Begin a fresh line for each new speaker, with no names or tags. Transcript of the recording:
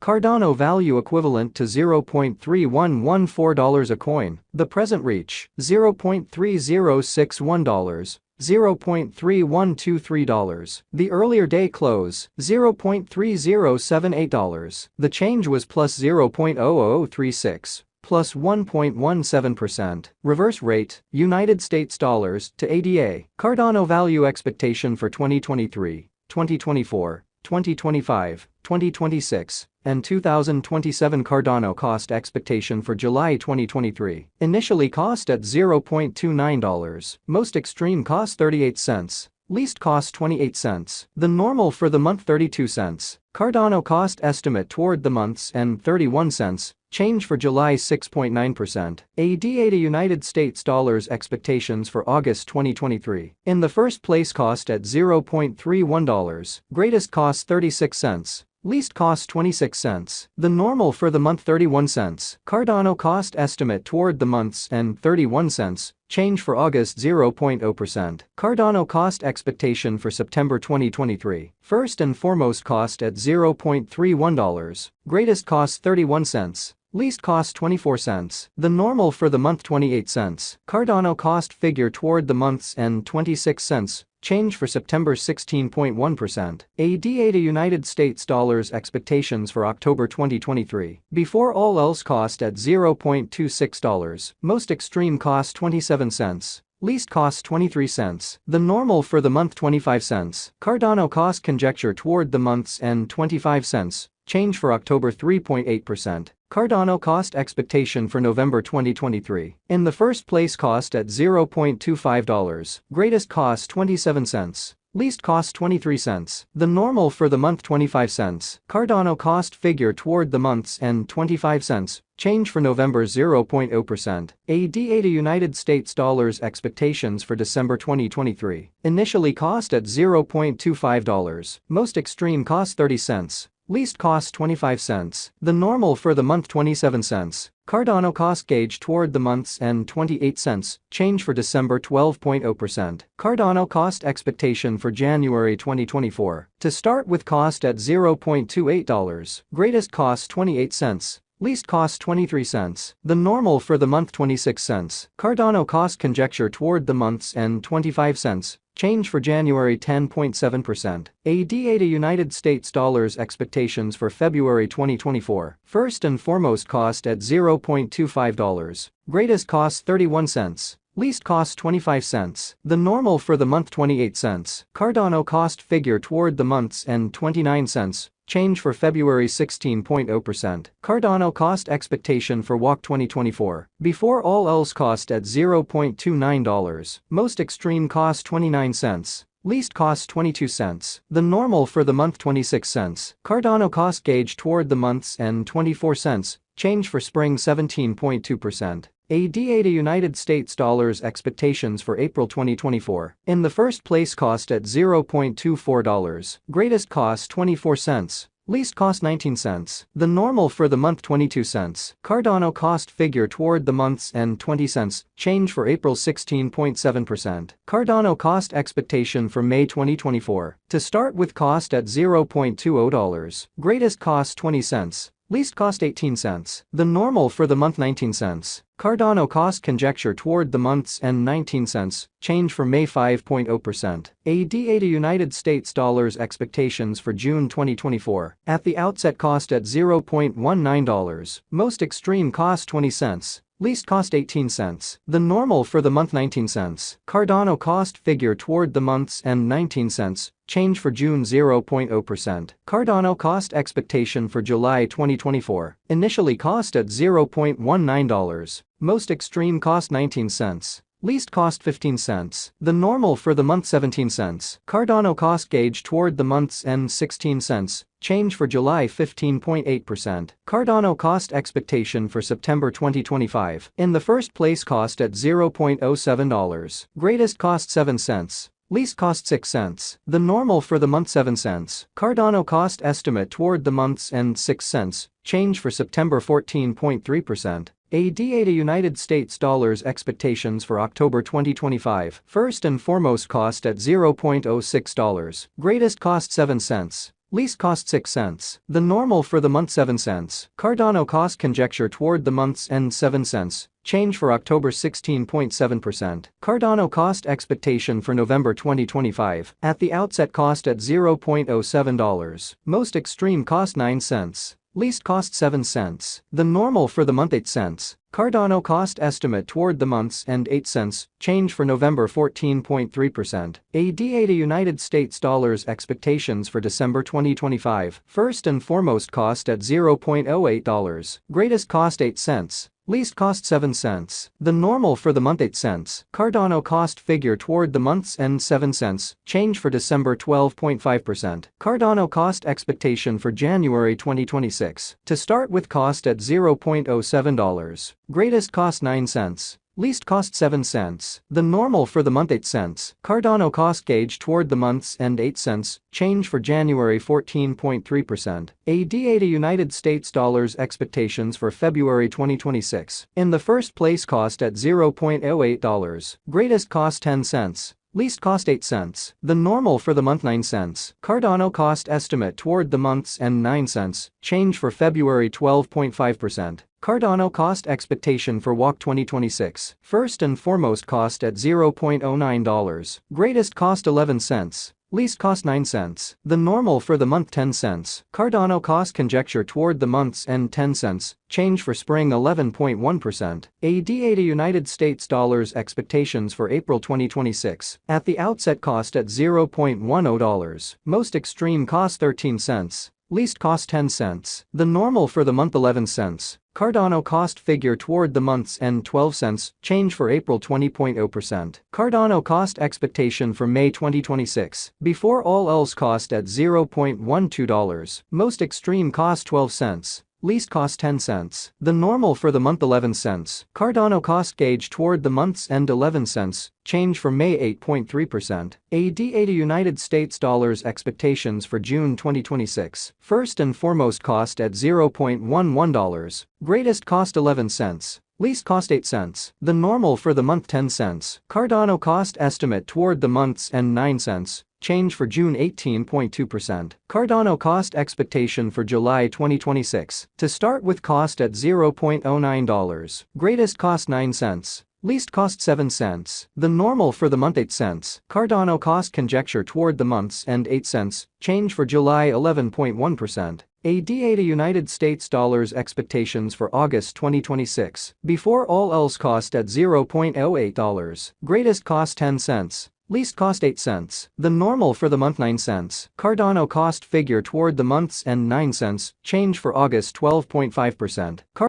Cardano value equivalent to $0.3114 a coin. The present reach, $0.3061. $0.3123. The earlier day close, $0.3078. The change was plus 0.0036. Plus 1.17%. Reverse rate, United States dollars to ADA. Cardano value expectation for 2023, 2024, 2025, 2026, and 2027. Cardano cost expectation for July 2023. Initially cost at $0.29. Most extreme cost 38 cents. Least cost 28 cents. The normal for the month 32 cents. Cardano cost estimate toward the month's end 31 cents. Change for July 6.9%. ADA to United States dollars expectations for August 2023. In the first place cost at $0.31. Greatest cost 36 cents. Least cost 26 cents. The normal for the month 31 cents. Cardano cost estimate toward the month's end 31 cents. Change for August 0.0%. Cardano cost expectation for September 2023. First and foremost cost at $0.31. Greatest cost 31 cents. Least cost 24 cents. The normal for the month 28 cents. Cardano cost figure toward the month's end 26 cents. Change for September 16.1%. ADA to United States dollars expectations for October 2023. Before all else cost at $0.26. Most extreme cost 27 cents. Least cost 23 cents. The normal for the month 25 cents. Cardano cost conjecture toward the month's end 25 cents. Change for October 3.8%. Cardano cost expectation for November 2023. In the first place cost at $0.25. Greatest cost 27 cents. Least cost 23 cents. The normal for the month 25 cents. Cardano cost figure toward the month's end 25 cents. Change for November 0.0%. ADA to United States dollars expectations for December 2023. Initially cost at $0.25. Most extreme cost 30 cents. Least cost 25 cents. The normal for the month 27 cents. Cardano cost gauge toward the month's end 28 cents. Change for December 12.0%. Cardano cost expectation for January 2024. To start with cost at $0.28. Greatest cost 28 cents. Least cost 23 cents. The normal for the month 26 cents. Cardano cost conjecture toward the month's end 25 cents. Change for January 10.7%. ADA to United States dollars expectations for February 2024. First and foremost cost at $0.25. Greatest cost 31 cents. Least cost 25 cents. The normal for the month 28 cents. Cardano cost figure toward the month's end 29 cents. Change for February 16.0%. Cardano cost expectation for WAC 2024. Before all else cost at $0.29. Most extreme cost 29 cents. Least cost 22 cents. The normal for the month 26 cents. Cardano cost gauge toward the month's end 24 cents. Change for spring 17.2%. ADA to United States dollars expectations for April 2024. In the first place cost at $0.24. Greatest cost 24 cents. Least cost 19 cents. The normal for the month 22 cents. Cardano cost figure toward the month's end 20 cents. Change for April 16.7%. Cardano cost expectation for May 2024. To start with cost at $0.20. Greatest cost 20 cents. Least cost 18 cents. The normal for the month 19 cents. Cardano cost conjecture toward the month's end 19 cents. Change for May 5.0%. ADA to United States dollars expectations for June 2024. At the outset cost at $0.19. Most extreme cost 20 cents. Least cost 18 cents. The normal for the month 19 cents. Cardano cost figure toward the month's end 19 cents. Change for June 0.0%. Cardano cost expectation for July 2024. Initially cost at $0.19. Most extreme cost 19 cents. Least cost 15 cents. The normal for the month 17 cents. Cardano cost gauge toward the month's end 16 cents. Change for July 15.8%. Cardano cost expectation for September 2025. In the first place cost at $0.07. Greatest cost 7 cents. Least cost 6 cents. The normal for the month 7 cents. Cardano cost estimate toward the month's end 6 cents. Change for September 14.3%. ADA to United States dollars expectations for October 2025. First and foremost cost at $0.06. Greatest cost 7 cents. Least cost 6 cents. The normal for the month 7 cents. Cardano cost conjecture toward the month's end 7 cents. Change for October 16.7%. Cardano cost expectation for November 2025. At the outset cost at $0.07. Most extreme cost 9 cents. Least cost 7 cents. The normal for the month 8 cents. Cardano cost estimate toward the month's end 8 cents. Change for November 14.3%. ADA to United States dollars expectations for December 2025. First and foremost cost at $0.08. Greatest cost 8 cents. Least cost 7 cents. The normal for the month 8 cents. Cardano cost figure toward the month's end 7 cents. Change for December 12.5%. Cardano cost expectation for January 2026. To start with cost at $0.07. Greatest cost 9 cents. Least cost 7 cents. The normal for the month 8 cents. Cardano cost gauge toward the month's end 8 cents. Change for January 14.3%. ADA to United States dollars expectations for February 2026. In the first place cost at $0.08. Greatest cost 10 cents. Least cost 8 cents. The normal for the month 9 cents. Cardano cost estimate toward the month's end 9 cents. Change for February 12.5%. Cardano cost expectation for WAC 2026. First and foremost cost at $0.09. Greatest cost 11 cents. Least cost 9 cents. The normal for the month 10 cents. Cardano cost conjecture toward the month's end 10 cents. Change for spring 11.1%. ADA to United States dollars expectations for April 2026. At the outset cost at $0.10. Most extreme cost 13 cents. Least cost 10 cents. The normal for the month 11 cents. Cardano cost figure toward the month's end 12 cents. Change for April 20.0%. Cardano cost expectation for May 2026. Before all else cost at $0.12. Most extreme cost 12 cents. Least cost 10 cents. The normal for the month 11 cents. Cardano cost gauge toward the month's end 11 cents. Change for May 8.3%. ADA to United States dollars expectations for June 2026. First and foremost cost at $0.11. Greatest cost 11 cents. Least cost 8 cents. The normal for the month 10 cents. Cardano cost estimate toward the month's end 9 cents. Change for June 18.2%. Cardano cost expectation for July 2026. To start with cost at $0.09. Greatest cost 9 cents. Least cost 7 cents. The normal for the month 8 cents. Cardano cost conjecture toward the month's end 8 cents. Change for July 11.1%. ADA to United States dollars expectations for August 2026. Before all else cost at $0.08. Greatest cost 10 cents. Least cost 8 cents. The normal for the month 9 cents. Cardano cost figure toward the month's end 9 cents. Change for August 12.5%.